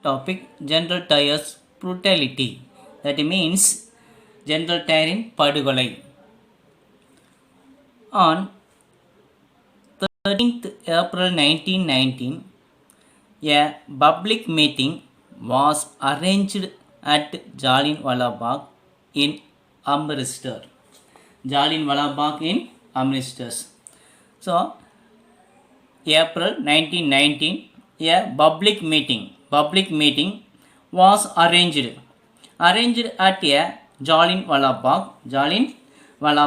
topic General Tyre's brutality. That means General Tyre in Padugolai. On 13th April 1919, a public meeting was arranged at Jallianwala Bagh in Amritsar. Jallianwala Bagh in Amritsar. So, April 1919, a public meeting was arranged at a Jallianwala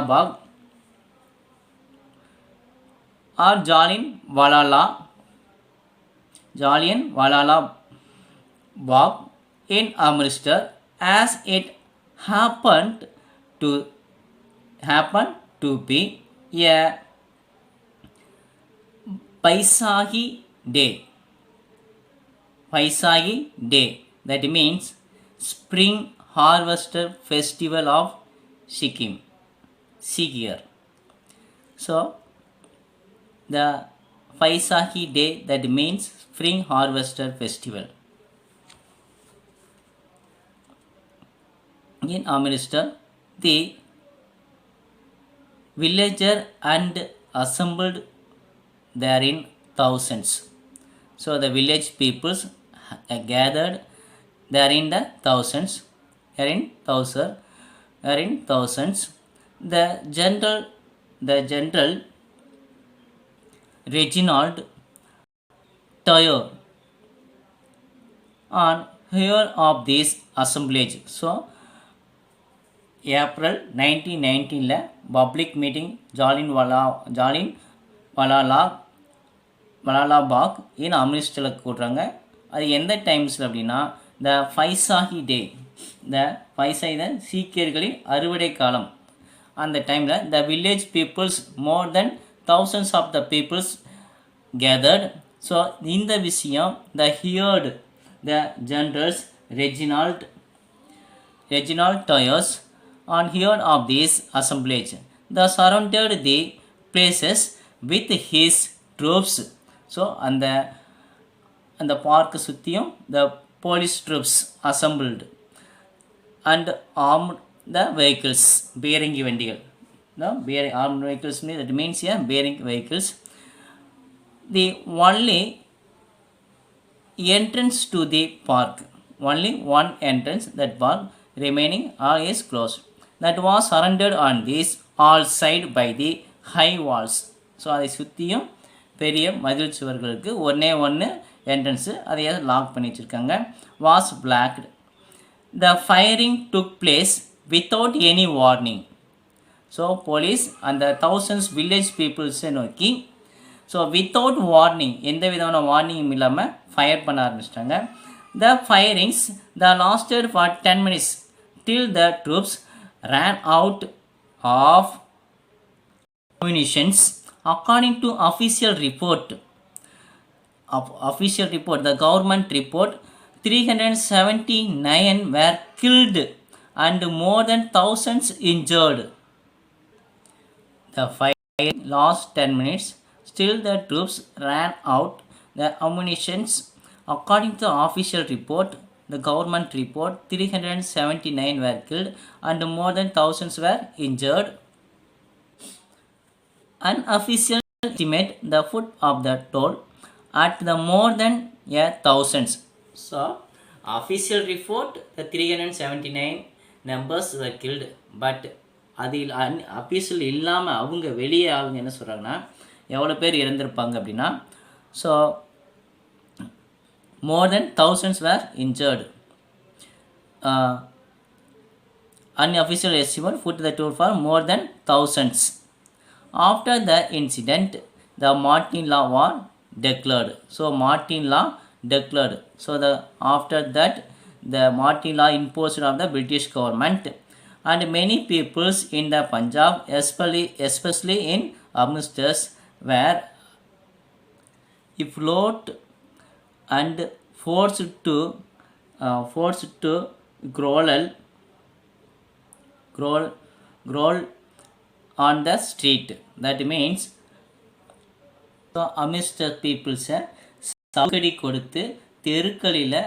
Bagh or Jallianwala Bagh in Amritsar, as it happened to be a Baisakhi day. That means Spring Harvester Festival of Sikh. So, the Baisakhi day, that means Spring Harvester Festival. In Amritsar, the villager and assembled there in thousands. So the village peoples gathered there in the thousands. The general Reginald Tyre on hear of this assemblage. So April 1919 public meeting Jallianwala Bagh in அம்ரிஸ்டரில் கூட்டுறாங்க. அது எந்த டைம்ஸில் அப்படின்னா த பைசாஹி டே, சீக்கியர்களின் அறுவடை காலம். அந்த டைமில் the village peoples more than thousands of the peoples gathered. So இந்த விஷயம் the heard the generals Reginald Dyer's on heard of this assemblage. The surrounded the places with his troops. So அந்த பார்க் சுற்றியும் the police troops assembled and armed the vehicles, பேரங்கி வண்டிகள். Armed vehicles, that means bearing vehicles. The only entrance to the park, only one entrance, that park remaining all is closed, that was surrounded on this all side by the high walls. So அதை சுற்றியும் பெரிய மதில் சுவர்களுக்கு ஒன்று entrance, அதையே lock பண்ணி வச்சுருக்காங்க. Was blocked. The firing took place without any warning. So police அந்த தௌசண்ட்ஸ் வில்லேஜ் பீப்புள்ஸை நோக்கி வித்தவுட் வார்னிங், எந்த விதமான வார்னிங்கும் இல்லாமல் ஃபயர் பண்ண ஆரம்பிச்சிட்டாங்க. த firings lasted for 10 minutes till the troops ran out of munitions. According to official report, the government report, 379 were killed and more than thousands injured. The fight lost 10 minutes. Still the troops ran out the ammunitions. According to the official report, the government report, 379 were killed and more than thousands were injured. Unofficial estimate the foot of the toll at the more than thousands. So, official report, the 379 numbers were killed, but அதில் official இல்லாமல் அவங்க வெளியே ஆளுங்க என்ன சொல்கிறாங்கன்னா எவ்வளோ பேர் இறந்துருப்பாங்க அப்படின்னா, so more than thousands were injured. Unofficial estimate put the toll for more than thousands. After the incident, the martial law was declared. So martial law declared. So after that, the martial law imposed on the British government, and many peoples in the Punjab, especially in Amritsar, were afloat and forced to growl on the street. That means Amritsar peoples சவுக்கடி கொடுத்து தெருக்களில்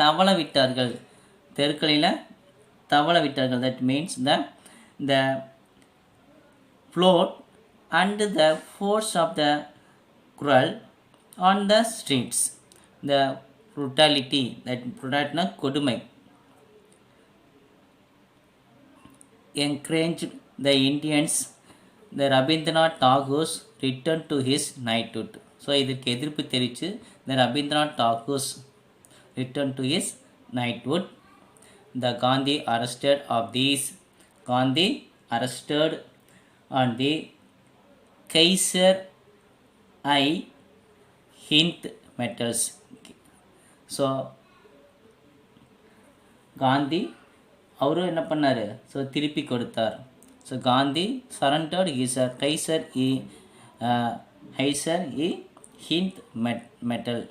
தவள விட்டார்கள், தெருக்களில் தவள விட்டார்கள். That means the float and the force of the cruel on the streets. The brutality, that brutality கொடுமை, encouraged the Indians. The Rabindranath Tagore returned to his knighthood. So இதற்கு எதிர்ப்பு தெரிவித்து the Rabindranath Tagore returned to his knighthood. The Gandhi arrested on the Kaiser I Hind metals. So Gandhi அவரும் என்ன பண்ணார், so திருப்பி கொடுத்தார். So Gandhi surrendered Kaiser இ hint metal.